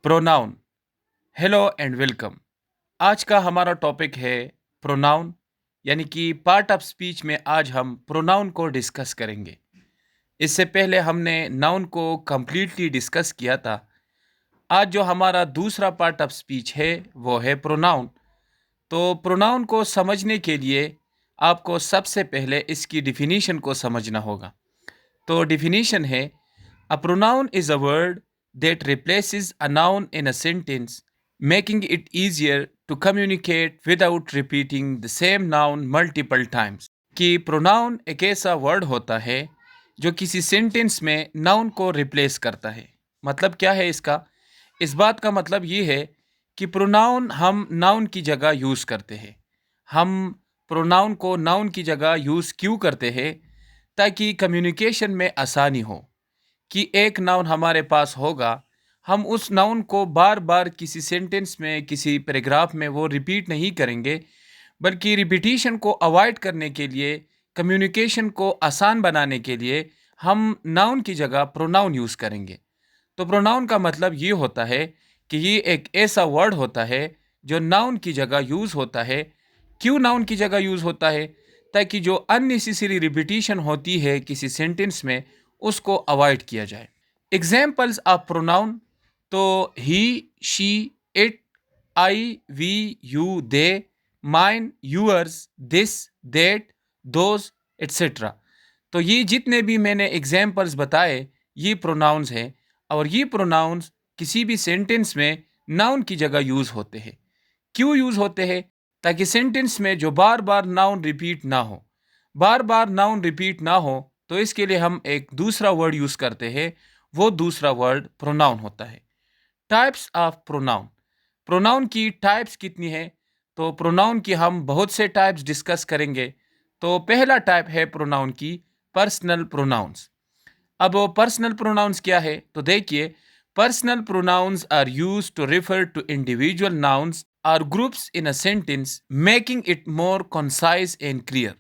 Pronoun. Hello and welcome. आज का हमारा टॉपिक है प्रोनाउन, यानी कि पार्ट ऑफ स्पीच में आज हम प्रोनाउन को डिस्कस करेंगे। इससे पहले हमने नाउन को कंप्लीटली डिस्कस किया था। आज जो हमारा दूसरा पार्ट ऑफ स्पीच है वो है प्रोनाउन। तो प्रोनाउन को समझने के लिए आपको सबसे पहले इसकी डिफिनीशन को समझना होगा। तो डिफिनीशन है, a pronoun is a word that replaces a noun in a sentence, making it easier to communicate without repeating the same noun multiple times. कि प्रोनाउन एक ऐसा वर्ड होता है जो किसी सेंटेंस में नाउन को रिप्लेस करता है। मतलब क्या है इसका? इस बात का मतलब ये है कि प्रोनाउन हम नाउन की जगह यूज़ करते हैं। हम प्रोनाउन को नाउन की जगह यूज़ क्यों करते हैं? ताकि कम्युनिकेशन में आसानी हो। कि एक नाउन हमारे पास होगा, हम उस नाउन को बार बार किसी सेंटेंस में, किसी पैराग्राफ में वो रिपीट नहीं करेंगे, बल्कि रिपीटिशन को अवॉइड करने के लिए, कम्युनिकेशन को आसान बनाने के लिए हम नाउन की जगह प्रोनाउन यूज़ करेंगे। तो प्रोनाउन का मतलब ये होता है कि ये एक ऐसा वर्ड होता है जो नाउन की जगह यूज़ होता है। क्यों नाउन की जगह यूज़ होता है? ताकि जो अननेसेसरी रिपीटिशन होती है किसी सेंटेंस में, उसको अवॉइड किया जाए। एग्जाम्पल्स ऑफ प्रोनाउन, तो he, she, it, I, we, you, they, mine, yours, this, that, those, etcetera. तो ये जितने भी मैंने एग्जाम्पल्स बताए, ये प्रोनाउंस हैं। और ये प्रोनाउंस किसी भी सेंटेंस में नाउन की जगह यूज़ होते हैं। क्यों यूज़ होते हैं? ताकि सेंटेंस में जो बार बार नाउन रिपीट ना हो। बार बार नाउन रिपीट ना हो तो इसके लिए हम एक दूसरा वर्ड यूज़ करते हैं। वो दूसरा वर्ड प्रोनाउन होता है। Types of pronoun. प्रोनाउन की टाइप्स कितनी है? तो प्रोनाउन की हम बहुत से टाइप्स डिस्कस करेंगे। तो पहला टाइप है प्रोनाउन की पर्सनल प्रोनाउंस। अब पर्सनल प्रोनाउंस क्या है? तो देखिए, personal pronouns are used to refer to individual nouns और groups in a sentence, making it more concise and clear.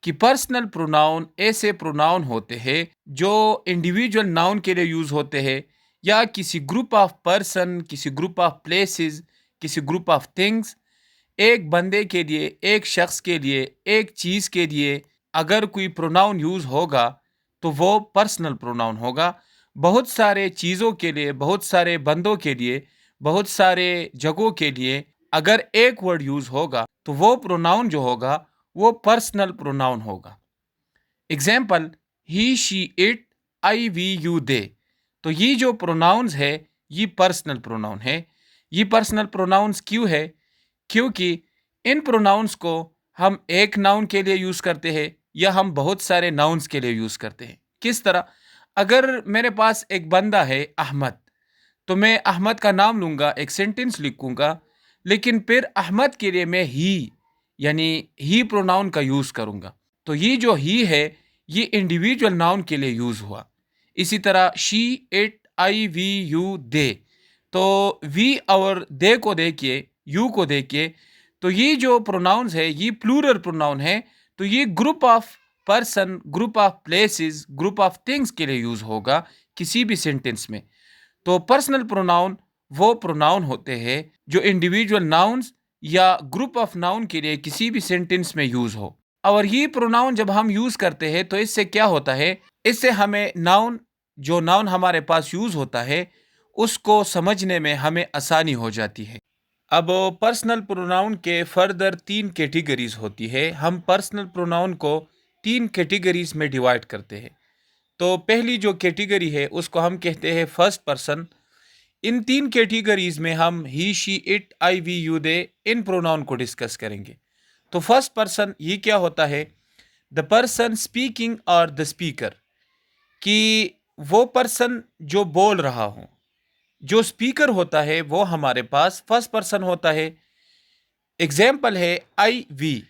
कि पर्सनल प्रोनाउन ऐसे प्रोनाउन होते हैं जो इंडिविजुअल नाउन के लिए यूज होते हैं, या किसी ग्रुप ऑफ पर्सन, किसी ग्रुप ऑफ प्लेसेस, किसी ग्रुप ऑफ थिंग्स। एक बंदे के लिए, एक शख्स के लिए, एक चीज़ के लिए अगर कोई प्रोनाउन यूज़ होगा तो वो पर्सनल प्रोनाउन होगा। बहुत सारे चीज़ों के लिए, बहुत सारे बंदों के लिए, बहुत सारे जगहों के लिए अगर एक वर्ड यूज़ होगा तो वो प्रोनाउन जो होगा वो पर्सनल प्रोनाउन होगा। Example, he, she, it, I, we, you, they. तो ये जो प्रोनाउंस है ये पर्सनल प्रोनाउन है। ये पर्सनल प्रोनाउंस क्यों है? क्योंकि इन प्रोनाउंस को हम एक नाउन के लिए यूज़ करते हैं या हम बहुत सारे नाउन्स के लिए यूज़ करते हैं। किस तरह? अगर मेरे पास एक बंदा है अहमद, तो मैं अहमद का नाम लूँगा, एक सेंटेंस लिखूँगा, लेकिन फिर अहमद के लिए मैं ही, यानी ही प्रोनाउन का यूज़ करूँगा। तो ये जो ही है ये इंडिविजुअल नाउन के लिए यूज़ हुआ। इसी तरह she, it, I, we, you, they. तो वी और दे को देखिए, यू को देखिए, तो ये जो प्रोनाउंस है ये प्लूरल प्रोनाउन है। तो ये group of person, group of places, group of things के लिए यूज़ होगा किसी भी सेंटेंस में। तो पर्सनल प्रोनाउन वो प्रोनाउन होते हैं जो इंडिविजुअल नाउन्स या ग्रुप ऑफ नाउन के लिए किसी भी सेंटेंस में यूज हो। और ये प्रोनाउन जब हम यूज करते हैं तो इससे क्या होता है? इससे हमें नाउन, जो नाउन हमारे पास यूज होता है, उसको समझने में हमें आसानी हो जाती है। अब पर्सनल प्रोनाउन के फर्दर तीन कैटेगरीज होती है। हम पर्सनल प्रोनाउन को तीन कैटेगरीज में डिवाइड करते हैं। तो पहली जो कैटेगरी है उसको हम कहते हैं फर्स्ट पर्सन। इन तीन कैटेगरीज में हम he, she, it, I, we, you, they, इन प्रोनाउन को डिस्कस करेंगे। तो फर्स्ट पर्सन ये क्या होता है? द पर्सन स्पीकिंग और द स्पीकर। कि वो पर्सन जो बोल रहा हो, जो स्पीकर होता है वो हमारे पास फर्स्ट पर्सन होता है। एग्जाम्पल है आई, वी।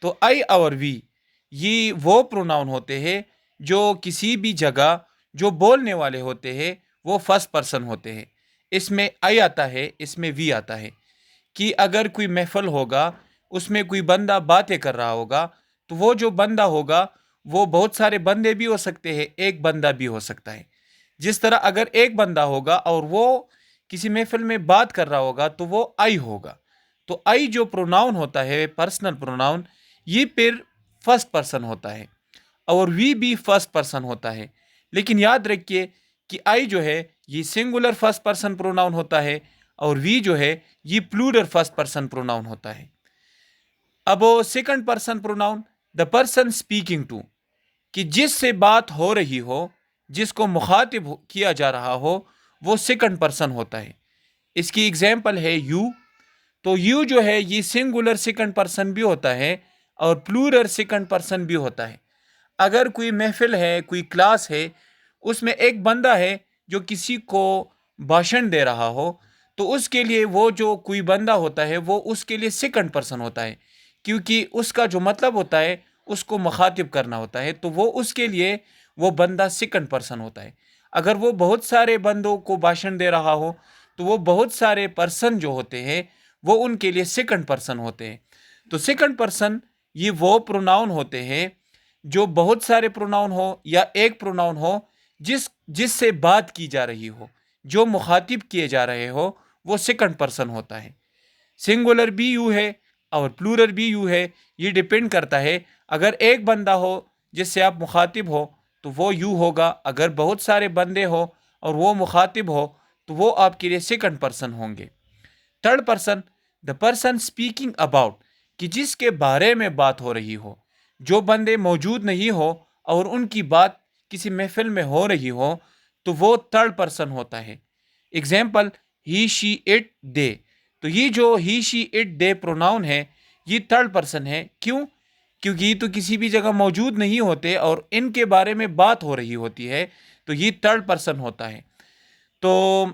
तो आई और वी ये वो प्रोनाउन होते हैं जो किसी भी जगह जो बोलने वाले होते हैं वो फर्स्ट पर्सन होते हैं। इसमें आई आता है, इसमें वी आता है। कि अगर कोई महफिल होगा, उसमें कोई बंदा बातें कर रहा होगा, तो वो जो बंदा होगा वो बहुत सारे बंदे भी हो सकते हैं, एक बंदा भी हो सकता है। जिस तरह अगर एक बंदा होगा और वो किसी महफिल में बात कर रहा होगा तो वो आई होगा। तो आई जो प्रोनाउन होता है, पर्सनल प्रोनाउन, ये फिर फर्स्ट पर्सन होता है और वी भी फर्स्ट पर्सन होता है। लेकिन याद रखिए कि आई जो है ये सिंगुलर फर्स्ट पर्सन प्रोनाउन होता है और वी जो है ये प्लूरल फर्स्ट पर्सन प्रोनाउन होता है। अब second person pronoun, the person speaking to, कि जिससे बात हो रही हो, जिसको मुखातिब किया जा रहा हो, वो सेकंड पर्सन होता है। इसकी एग्जाम्पल है यू। तो यू जो है ये सिंगुलर सेकंड पर्सन भी होता है और प्लूरल सेकंड पर्सन भी होता है। अगर कोई महफिल है, कोई क्लास है, उसमें एक बंदा है जो किसी को भाषण दे रहा हो, तो उसके लिए वो जो कोई बंदा होता है वो उसके लिए सेकंड पर्सन होता है, क्योंकि उसका जो मतलब होता है उसको मुखातिब करना होता है, तो वो उसके लिए वो बंदा सेकंड पर्सन होता है। अगर वो बहुत सारे बंदों को भाषण दे रहा हो तो वो बहुत सारे पर्सन जो होते हैं वो उनके लिए सेकंड पर्सन होते हैं। तो सेकंड पर्सन ये वो प्रोनाउन होते हैं जो बहुत सारे प्रोनाउन हो या एक प्रोनाउन हो जिससे बात की जा रही हो, जो मुखातिब किए जा रहे हो, वो सेकंड पर्सन होता है। सिंगुलर भी यू है और प्लूरल भी यू है, ये डिपेंड करता है। अगर एक बंदा हो जिससे आप मुखातिब हो तो वो यू होगा, अगर बहुत सारे बंदे हो और वो मुखातिब हो तो वो आपके लिए सेकंड पर्सन होंगे। Third person, the person speaking about, कि जिसके बारे में बात हो रही हो, जो बंदे मौजूद नहीं हो और उनकी बात किसी महफिल में हो रही हो, तो वो थर्ड पर्सन होता है। Example, he she it they. तो ये जो ही शी इट दे प्रोनाउन है ये थर्ड पर्सन है। क्यों? क्योंकि ये तो किसी भी जगह मौजूद नहीं होते और इनके बारे में बात हो रही होती है, तो ये थर्ड पर्सन होता है। तो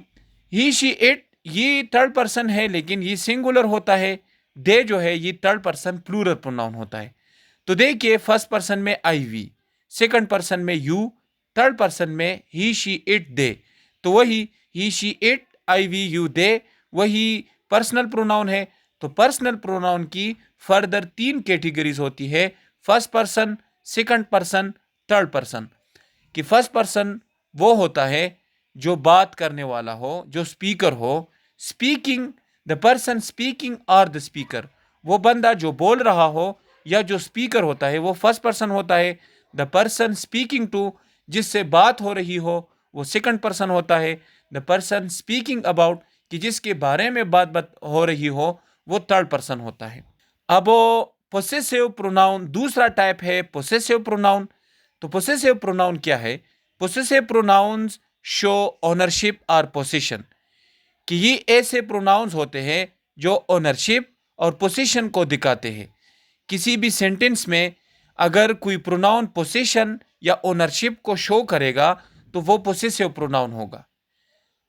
ही शी इट ये थर्ड पर्सन है लेकिन ये सिंगुलर होता है। दे जो है ये थर्ड पर्सन प्लूरल प्रोनाउन होता है। तो देखिए, फर्स्ट पर्सन में आई वी, सेकंड पर्सन में यू, थर्ड पर्सन में ही शी इट दे। तो वही he she it I we you they वही पर्सनल प्रोनाउन है। तो पर्सनल प्रोनाउन की फर्दर तीन कैटेगरीज होती है, first person, second person, third person. कि फर्स्ट पर्सन वो होता है जो बात करने वाला हो, जो स्पीकर हो। स्पीकिंग, द पर्सन स्पीकिंग और द स्पीकर, वो बंदा जो बोल रहा हो या जो स्पीकर होता है वो फर्स्ट पर्सन होता है। द पर्सन स्पीकिंग टू, जिससे बात हो रही हो, वो सेकंड पर्सन होता है। द पर्सन स्पीकिंग अबाउट, कि जिसके बारे में बात हो रही हो, वो थर्ड पर्सन होता है। अब पोसेसिव प्रोनाउन दूसरा टाइप है पोसेसिव प्रोनाउन। तो पोसेसिव प्रोनाउन क्या है? पोसेसिव प्रोनाउंस शो ओनरशिप और पोजीशन, कि ये ऐसे प्रोनाउंस होते हैं जो ओनरशिप और पोजीशन को दिखाते हैं। किसी भी सेंटेंस में अगर कोई प्रोनाउन पोजीशन या ओनरशिप को शो करेगा तो वो पोसेसिव प्रोनाउन होगा।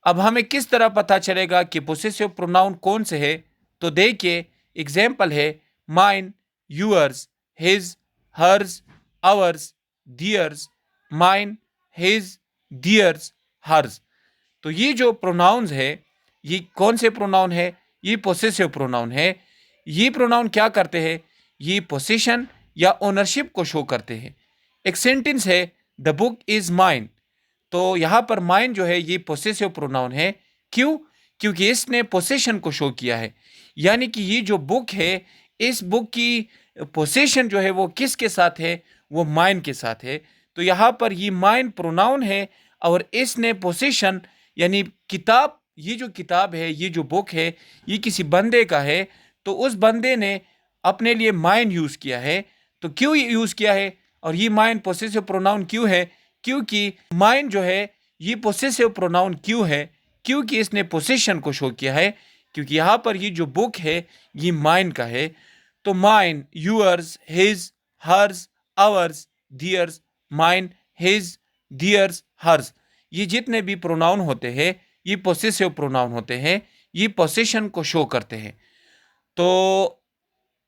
अब हमें किस तरह पता चलेगा कि पोसेसिव प्रोनाउन कौन से है? तो देखिए, एग्जाम्पल है mine, yours, his, hers, ours, theirs. Mine, his, theirs, hers. तो ये जो प्रोनाउंस है ये कौन से प्रोनाउन है? ये पोसेसिव प्रोनाउन है। ये प्रोनाउन क्या करते हैं? ये पोजीशन या ओनरशिप को शो करते हैं। एक सेंटेंस है द बुक इज माइन। तो यहाँ पर माइन जो है ये पोसेसिव प्रोनाउन है। क्यों? क्योंकि इसने पोसेशन को शो किया है। यानी कि ये जो बुक है, इस बुक की पोसेशन जो है वो किसके साथ है? वो माइन के साथ है। तो यहाँ पर ये माइन प्रोनाउन है और इसने पोसेशन यानी किताब, ये जो किताब है, ये जो बुक है, ये किसी बंदे का है। तो उस बंदे ने अपने लिए माइन यूज किया है। तो क्यों यूज किया है और ये माइन पोसेसिव प्रोनाउन क्यों है? क्योंकि माइन जो है ये पोसेसिव प्रोनाउन क्यों है? क्योंकि इसने पोसेशन को शो किया है। क्योंकि यहाँ पर ये जो बुक है ये माइन का है। तो mine, yours, his, hers, ours, theirs. Mine, his, theirs, hers, ये जितने भी प्रोनाउन होते हैं ये पोसेसिव प्रोनाउन होते हैं। ये पोसेशन को शो करते हैं। तो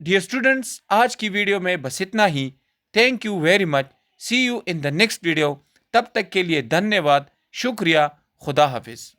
डियर स्टूडेंट्स, आज की वीडियो में बस इतना ही। Thank you very much. See you in the next video. तब तक के लिए धन्यवाद, शुक्रिया, खुदा हाफिज।